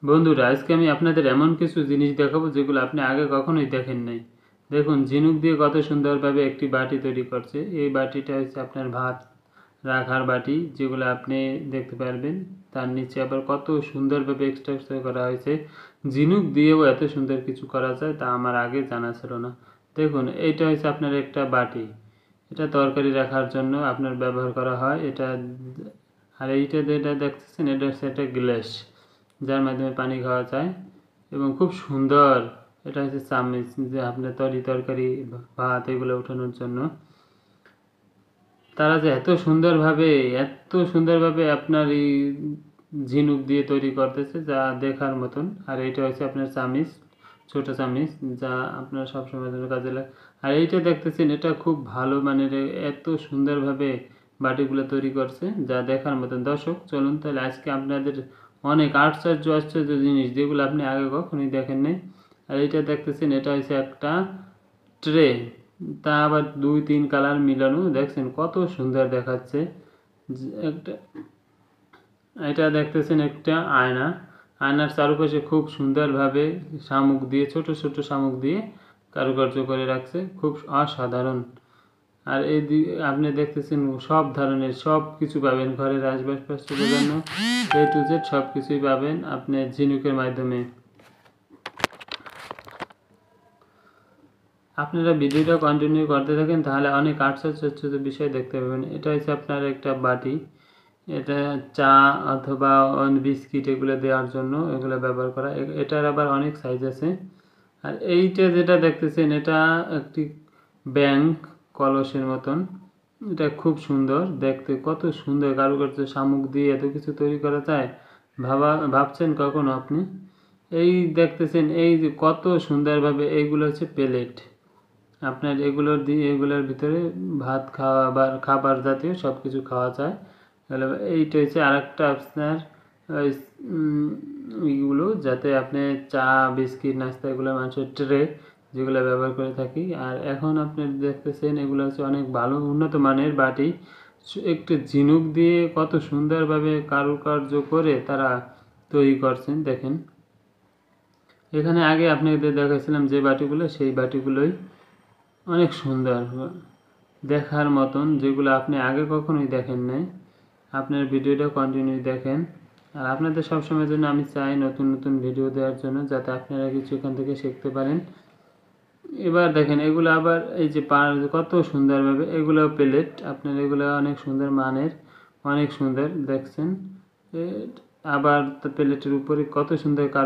বন্ধুরা, আজকে আমি আপনাদের এমন কিছু জিনিস দেখাবো যেগুলো আপনি আগে কখনোই দেখেন নাই। দেখুন, ঝিনুক দিয়ে কত সুন্দরভাবে একটি বাটি তৈরি করছে। এই বাটিটা হচ্ছে আপনার ভাত রাখার বাটি, যেগুলো আপনি দেখতে পারবেন। তার নিচে আবার কত সুন্দরভাবে স্ট্রাকচার করা হয়েছে। ঝিনুক দিয়েও এত সুন্দর কিছু করা যায় তা আমার আগে জানা ছিল না। দেখুন, এইটা হচ্ছে আপনার একটা বাটি। এটা তরকারি রাখার জন্য আপনার ব্যবহার করা হয় এটা। আর এইটা যেটা দেখতেছেন এটা হচ্ছে একটা গ্লাস, যার মাধ্যমে পানি খাওয়া যায় এবং খুব সুন্দর। এটা হচ্ছে চামচ, যে আপনার তরকারি ভাত এগুলো ওঠানোর জন্য। তারা যে এত সুন্দরভাবে আপনার এই ঝিনুক দিয়ে তৈরি করতেছে, যা দেখার মতন। আর এইটা হচ্ছে আপনার চামিচ, ছোট চামিচ, যা আপনার সবসময় জন্য কাজে লাগে। আর এইটা দেখতেছেন, এটা খুব ভালো মানের, এত সুন্দরভাবে বাটিগুলো তৈরি করছে যা দেখার মতন। দর্শক, চলুন তাহলে আজকে আপনাদের অনেক আশ্চর্য আশ্চর্য জিনিস যেগুলো আপনি আগে কখনোই দেখেন নাই। আর এইটা দেখতেছেন, এটা হচ্ছে একটা ট্রে, তা আবার 2-3 কালার মিলানো। দেখছেন কত সুন্দর দেখাচ্ছে। একটা, এটা দেখতেছেন একটা আয়না। আয়নার চারপাশে খুব সুন্দরভাবে শামুক দিয়ে, ছোট ছোট শামুক দিয়ে কারুকার্য করে রাখছে, খুব অসাধারণ। আর এই আপনি দেখতেছেন সব ধরনের সব কিছু পাবেন, ঘরের আসবাবপত্রের জন্য A to Z সব কিছুই পাবেন আপনি ঝিনুকের মাধ্যমে। আপনারা ভিডিওটা কন্টিনিউ করতে থাকেন, তাহলে অনেক আশ্চর্য বিষয় দেখতে পাবেন। এটা হচ্ছে আপনার একটা বাটি, এটা চা অথবা বিস্কিট এগুলো দেওয়ার জন্য এগুলো ব্যবহার করা। এটার আবার অনেক সাইজ আছে। আর এইটা যেটা দেখতেছেন, এটা একটি ব্যাংক কলসের মতন। এটা খুব সুন্দর দেখতে, কত সুন্দর কারুকার্য, শামুক দিয়ে এত কিছু তৈরি করা যায় ভাবছেন কখনো আপনি? এই দেখতেছেন, এই যে কত সুন্দরভাবে, এইগুলো হচ্ছে প্লেট। আপনার এগুলোর ভিতরে ভাত খাওয়া বা খাবার জাতীয় সব কিছু খাওয়া যায়। এইটা হচ্ছে আর একটা আপনার এইগুলো, যাতে আপনি চা বিস্কিট নাস্তা এগুলো মানুষের ট্রে যেগুলো ব্যবহার করে থাকি। আর এখন আপনি দেখতেছেন এগুলো হচ্ছে অনেক ভালো উন্নত মানের বাটি। একটু ঝিনুক দিয়ে কত সুন্দরভাবে কারুকার্য করে তারা তৈরি করছেন। দেখেন, এখানে আগে আপনাদের দেখাইছিলাম যে বাটিগুলো, সেই বাটিগুলোই অনেক সুন্দর দেখার মতন, যেগুলো আপনি আগে কখনোই দেখেন নাই। আপনার ভিডিওটা কন্টিনিউ দেখেন। আর আপনাদের সবসময়ের জন্য আমি চাই নতুন নতুন ভিডিও দেওয়ার জন্য, যাতে আপনারা কিছু এখান থেকে শিখতে পারেন। এবার দেখেন, এগুলো আবার এই যে কত সুন্দরভাবে, এগুলো প্লেট আপনার, এগুলো অনেক সুন্দর মানের, অনেক সুন্দর দেখছেন। আবার প্লেটের উপরে কত সুন্দর কারু